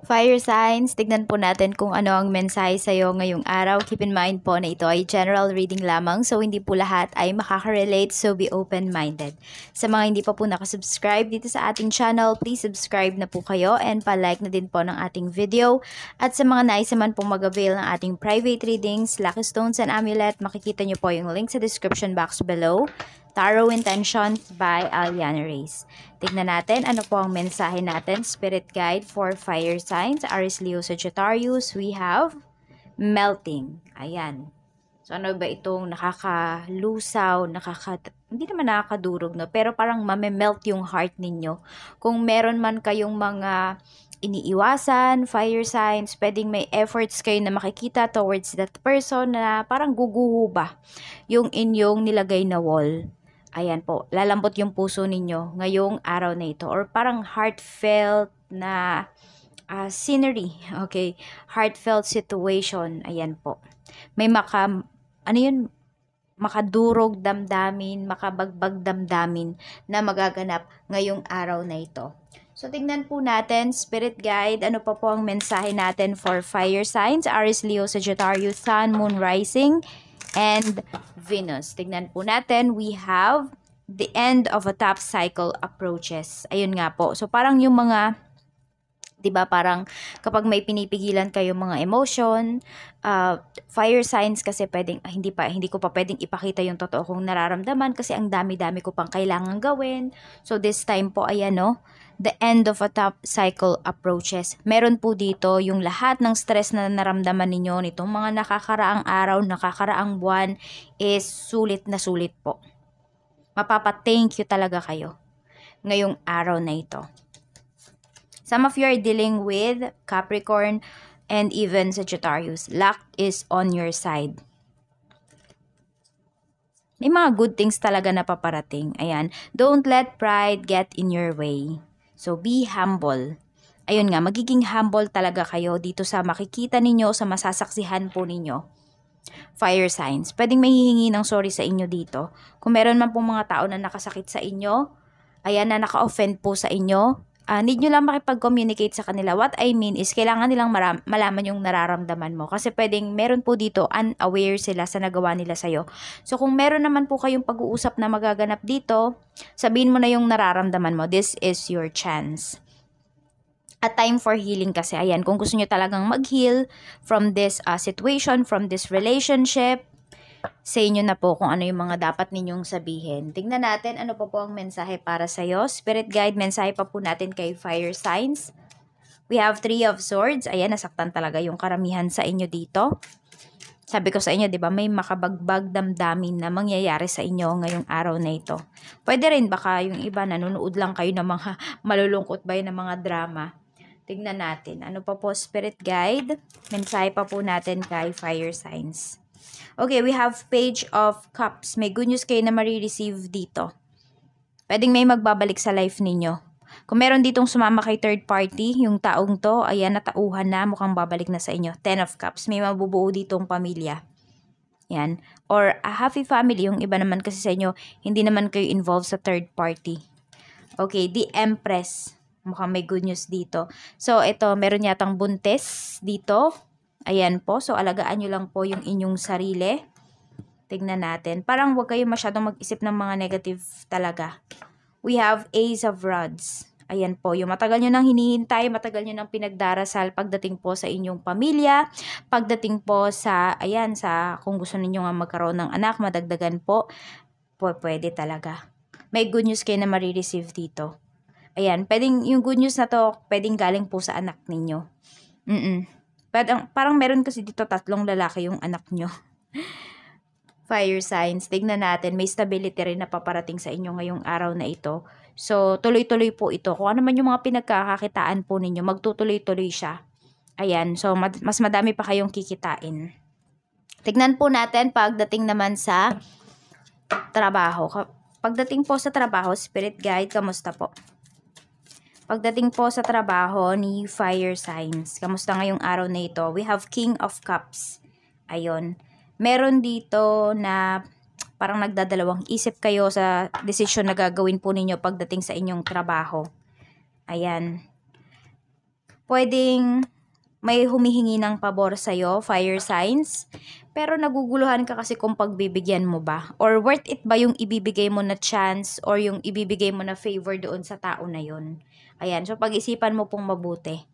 Fire signs, tignan po natin kung ano ang mensahe sa'yo ngayong araw. Keep in mind po na ito ay general reading lamang, so hindi po lahat ay makaka-relate, so be open-minded. Sa mga hindi pa po nakasubscribe dito sa ating channel, please subscribe na po kayo and pa-like na din po ng ating video. At sa mga nais naman pong mag-avail ng ating private readings, Lucky Stones and Amulet, makikita nyo po yung link sa description box below. Tarot Intentions by Aliana Reyes. Tignan natin ano po ang mensahe natin. Spirit Guide for Fire Signs, Aries, Leo, Sagittarius. We have melting. Ayan. So ano ba itong nakakalusaw, hindi naman nakakadurog, no? Pero parang mame-melt yung heart ninyo. Kung meron man kayong mga iniiwasan, fire signs, pwedeng may efforts kayo na makikita towards that person na parang guguho ba yung inyong nilagay na wall. Ayan po, lalambot yung puso ninyo ngayong araw na ito. Or parang heartfelt na scenery. Okay, heartfelt situation. Ayan po. May makadurog damdamin, makabagbag damdamin na magaganap ngayong araw na ito. So, tignan po natin, Spirit Guide, ano pa po ang mensahe natin for fire signs, Aries, Leo, Sagittarius, Sun, Moon, Rising, and Venus. Tignan po natin, we have the end of a top cycle approaches. Ayun nga po. So, parang yung mga, diba, parang kapag may pinipigilan kayo mga emotion, fire signs kasi pwedeng, hindi ko pa pwedeng ipakita yung totoo kong nararamdaman kasi ang dami-dami ko pang kailangan gawin. So, this time po, ayan no, the end of a top cycle approaches. Meron po dito yung lahat ng stress na naramdaman ninyo nitong mga nakakaraang araw, nakakaraang buwan is sulit na sulit po. Mapapa-thank you talaga kayo ngayong araw na ito. Some of you are dealing with Capricorn and even Sagittarius. Luck is on your side. May mga good things talaga na paparating. Ayan. Don't let pride get in your way. So, be humble. Ayun nga, magiging humble talaga kayo dito sa makikita ninyo, sa masasaksihan po ninyo. Fire signs. Pwedeng mahihingi ng sorry sa inyo dito. Kung meron man pong mga tao na nakasakit sa inyo, ayan, na naka-offend po sa inyo, need nyo lang makipag-communicate sa kanila. What I mean is, kailangan nilang malaman yung nararamdaman mo. Kasi pwedeng meron po dito, unaware sila sa nagawa nila sa'yo. So, kung meron naman po kayong pag-uusap na magaganap dito, sabihin mo na yung nararamdaman mo. This is your chance. A time for healing kasi. Ayan, kung gusto nyo talagang mag-heal from this situation, from this relationship, sa inyo na po kung ano yung mga dapat ninyong sabihin. Tingnan natin ano pa po ang mensahe para sa'yo. Spirit Guide, mensahe pa po natin kay fire signs. We have 3 of Swords. Ayan, nasaktan talaga yung karamihan sa inyo dito. Sabi ko sa inyo, di ba, may makabagbag damdamin na mangyayari sa inyo ngayong araw na ito. Pwede rin baka yung iba nanonood lang kayo ng mga malulungkot ba yun ng mga drama. Tingnan natin. Ano pa po, Spirit Guide? Mensahe pa po natin kay fire signs. Okay, we have Page of Cups. May good news kayo na marireceive dito. Pwedeng may magbabalik sa life ninyo. Kung meron ditong sumama kay third party, yung taong to, ayan, natauhan na, mukhang babalik na sa inyo. 10 of Cups. May mabubuo ditong pamilya. Yan. Or a happy family. Yung iba naman kasi sa inyo, hindi naman kayo involved sa third party. Okay, the Empress. Mukhang may good news dito. So, ito, meron yatang buntis dito. Ayan po. So, alagaan nyo lang po yung inyong sarili. Tignan natin. Parang huwag kayo masyadong mag-isip ng mga negative talaga. We have Ace of Rods. Ayan po. Yung matagal nyo nang hinihintay, matagal nyo nang pinagdarasal pagdating po sa inyong pamilya, pagdating po sa, ayan, sa kung gusto ninyo nga magkaroon ng anak, madagdagan po, pwede talaga. May good news kayo na marireceive dito. Ayan, pwedeng, yung good news na to, pwedeng galing po sa anak ninyo. Parang meron kasi dito 3 lalaki yung anak nyo. Fire signs, tignan natin, may stability rin na paparating sa inyo ngayong araw na ito. So, tuloy-tuloy po ito. Kung ano man yung mga pinagkakakitaan po ninyo, magtutuloy-tuloy siya. Ayan, so mas madami pa kayong kikitain. Tignan po natin pagdating naman sa trabaho. Pagdating po sa trabaho, Spirit Guide, kamusta po? Pagdating po sa trabaho ni fire signs, kamusta ngayong araw na ito? We have King of Cups. Ayun. Meron dito na parang nagdadalawang isip kayo sa desisyon na gagawin po ninyo pagdating sa inyong trabaho. Ayan. pwedeng may humihingi ng pabor sa'yo, fire signs, pero naguguluhan ka kasi kung pagbibigyan mo ba, or worth it ba yung ibibigay mo na chance or yung ibibigay mo na favor doon sa tao na yon. Ayan, so pag-isipan mo pong mabuti.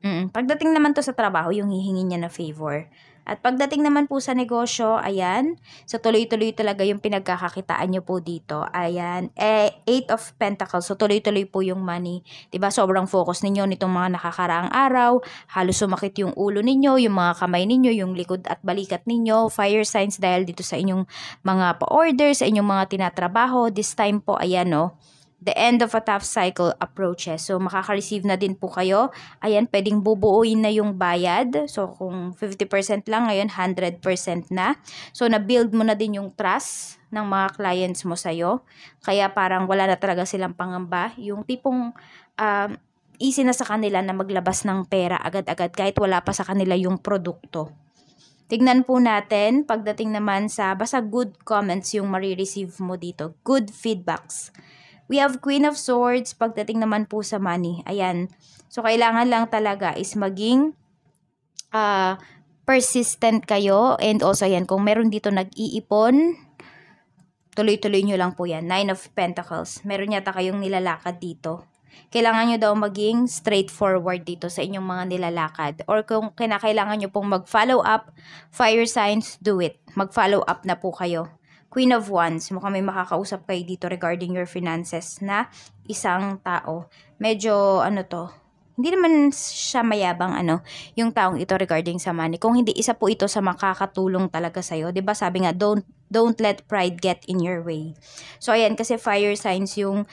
Pagdating naman to sa trabaho, yung hihingi niya na favor. At pagdating naman po sa negosyo, ayan, so tuloy-tuloy talaga yung pinagkakakitaan nyo po dito. Ayan, 8 of Pentacles, so tuloy-tuloy po yung money. Diba, sobrang focus ninyo nitong mga nakakaraang araw, halos sumakit yung ulo ninyo, yung mga kamay ninyo, yung likod at balikat ninyo, fire signs dahil dito sa inyong mga pa-order, sa inyong mga tinatrabaho. This time po, ayan no, the end of a tough cycle approaches. So, makaka-receive na din po kayo. Ayan, pwedeng bubuuin na yung bayad. So, kung 50% lang, ngayon 100% na. So, na-build mo na din yung trust ng mga clients mo sa'yo. Kaya parang wala na talaga silang pangamba. Yung tipong easy na sa kanila na maglabas ng pera agad-agad kahit wala pa sa kanila yung produkto. Tignan po natin, pagdating naman sa basta good comments yung marireceive mo dito. Good feedbacks. We have Queen of Swords, pagdating naman po sa money. Ayan. So, kailangan lang talaga is maging persistent kayo. And also, ayan, kung meron dito nag-iipon, tuloy-tuloy nyo lang po yan. 9 of Pentacles. Meron yata kayong nilalakad dito. Kailangan nyo daw maging straightforward dito sa inyong mga nilalakad. Or kung kinakailangan nyo pong mag-follow up, fire signs, do it. Mag-follow up na po kayo. Queen of Wands, mukhang may makakausap kayo dito regarding your finances na isang tao. Medyo, hindi naman siya mayabang, yung taong ito regarding sa money. Kung hindi, isa po ito sa makakatulong talaga sa'yo. Diba sabi nga, don't let pride get in your way. So, ayan, kasi fire signs yung,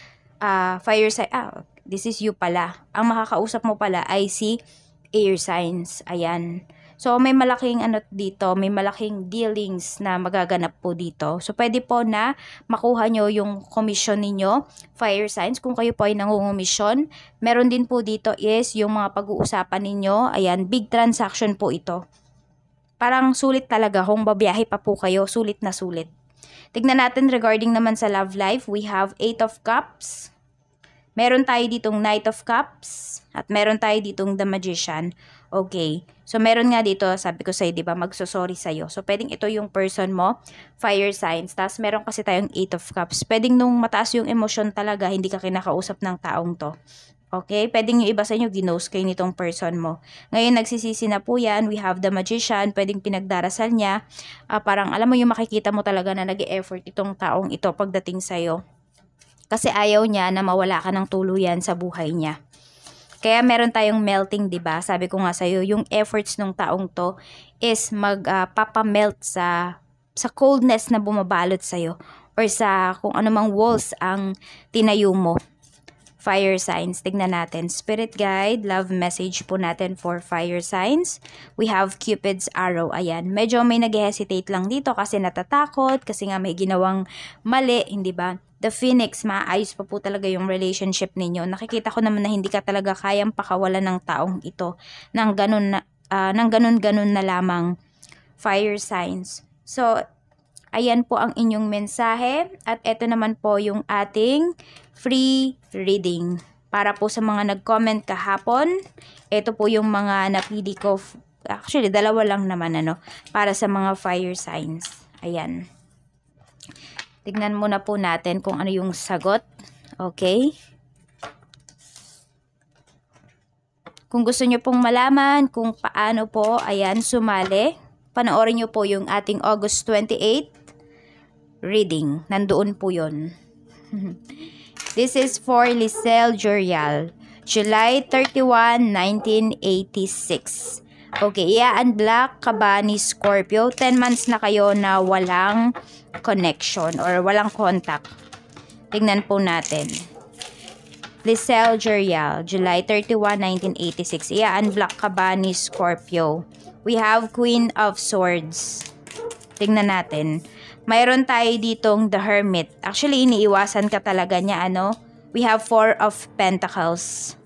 this is you pala. Ang makakausap mo pala ay si air signs. Ayan. So, may malaking dito, may malaking dealings na magaganap po dito. So, pwede po na makuha nyo yung commission ninyo, fire signs, kung kayo po ay nangungumisyon. Meron din po dito is yung mga pag-uusapan ninyo. Ayan, big transaction po ito. Parang sulit talaga kung babiyahe pa po kayo, sulit na sulit. Tignan natin regarding naman sa love life, we have 8 of Cups. Meron tayo ditong Knight of Cups at meron tayo ditong The Magician. Okay. So, meron nga dito, sabi ko sa'yo, diba, magsosorry sa'yo. So, pwedeng ito yung person mo, fire signs. Tapos, meron kasi tayong 8 of Cups. Pwedeng nung mataas yung emosyon talaga, hindi ka kinakausap ng taong to. Okay? Pwedeng yung iba sa inyo, ginost kayo nitong person mo. Ngayon, nagsisisi na po yan. We have The Magician. Pwedeng pinagdarasal niya. Parang, alam mo yung makikita mo talaga na nag-e-effort itong taong ito pagdating sa'yo. Kasi ayaw niya na mawala ka ng tuluyan sa buhay niya. Kaya meron tayong melting, 'di ba? Sabi ko nga sa iyo, yung efforts ng taong to is magpapamelt sa coldness na bumabalot sa iyo or sa kung anumang walls ang tinayo mo. Fire signs, tignan natin. Spirit guide, love message po natin for fire signs. We have Cupid's arrow. Ayan, medyo may nag-hesitate lang dito kasi natatakot, kasi nga may ginawang mali, hindi ba? The Phoenix, maayos pa po talaga yung relationship ninyo. Nakikita ko naman na hindi ka talaga kayang pakawalan ng taong ito ng ganun na lamang. Fire signs. So, ayan po ang inyong mensahe. At ito naman po yung ating free reading. Para po sa mga nag-comment kahapon, ito po yung mga napili ko. Actually, dalawa lang naman para sa mga fire signs. Ayan. Tignan muna po natin kung ano yung sagot. Okay. Kung gusto nyo pong malaman kung paano po, ayan, sumali, panoorin nyo po yung ating August 28 reading. Nandoon po yun. This is for Lisel Jurial, July 31, 1986. Okay, i-unblock ka ba ni Scorpio? 10 months na kayo na walang connection or walang contact. Tignan po natin. Lisel Jurial, July 31, 1986. I-unblock ka ba ni Scorpio? We have Queen of Swords. Tignan natin. Mayroon tayo ditong The Hermit. Actually, iniiwasan ka talaga niya, We have 4 of Pentacles.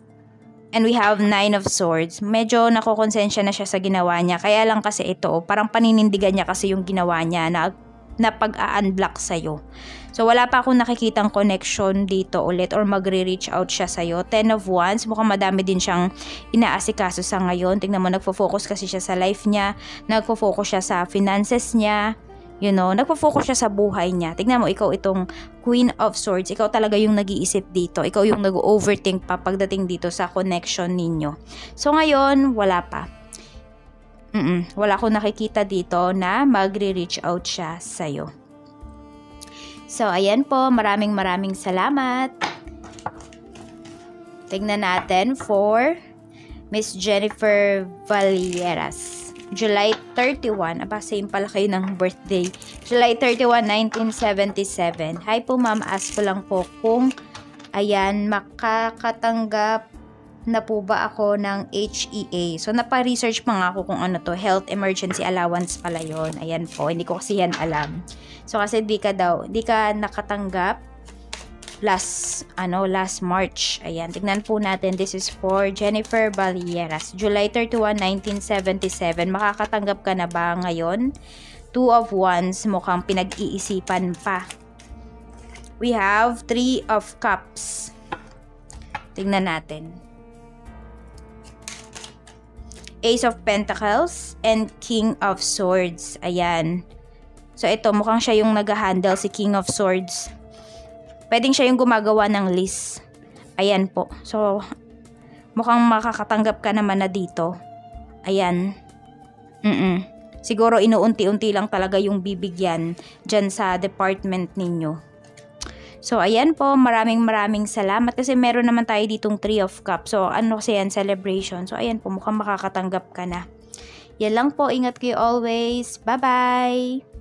And we have 9 of Swords. Medyo nakokonsensya na siya sa ginawa niya. Kaya lang kasi ito, parang paninindigan niya kasi yung ginawa niya na na pag-a-unblock sa'yo. So, wala pa akong nakikitang connection dito ulit or magre-reach out siya sa'yo. 10 of Wands, mukhang madami din siyang inaasikaso sa ngayon. Tingnan mo, nagfo-focus kasi siya sa life niya. Nagfo-focus siya sa finances niya. You know, nagfo-focus siya sa buhay niya. Tingnan mo, ikaw itong Queen of Swords. Ikaw talaga yung nag-iisip dito. Ikaw yung nag-overthink pa pagdating dito sa connection ninyo. So, ngayon, wala pa. Wala akong nakikita dito na magre-reach out siya sa'yo. So, ayan po. Maraming salamat. Tingnan natin for Miss Jennifer Villeras. July 31. Aba, same pala kayo ng birthday. July 31, 1977. Hi po ma'am. Ask ko lang po kung ayan, makakatanggap na po ba ako ng HEA. So, napa-research pa nga ako kung ano to. Health Emergency Allowance pala yon. Ayan po. Hindi ko kasi yan alam. So, kasi di ka nakatanggap last March. Ayan. Tignan po natin. This is for Jennifer Villeras. July 31, 1977. Makakatanggap ka na ba ngayon? 2 of Wands. Mukhang pinag-iisipan pa. We have 3 of Cups. Tignan natin. Ace of Pentacles and King of Swords. Ayan. So, ito, mukhang siya yung nag-handle, si King of Swords. Pwedeng siya yung gumagawa ng list. Ayan po. So, mukhang makakatanggap ka naman na dito. Ayan. Siguro, inuunti-unti lang talaga yung bibigyan dyan sa department ninyo. So, ayan po. Maraming salamat. Kasi meron naman tayo ditong 3 of Cups. So, ano kasi yan? Celebration. So, ayan po. Mukhang makakatanggap ka na. Yan lang po. Ingat kayo always. Bye-bye!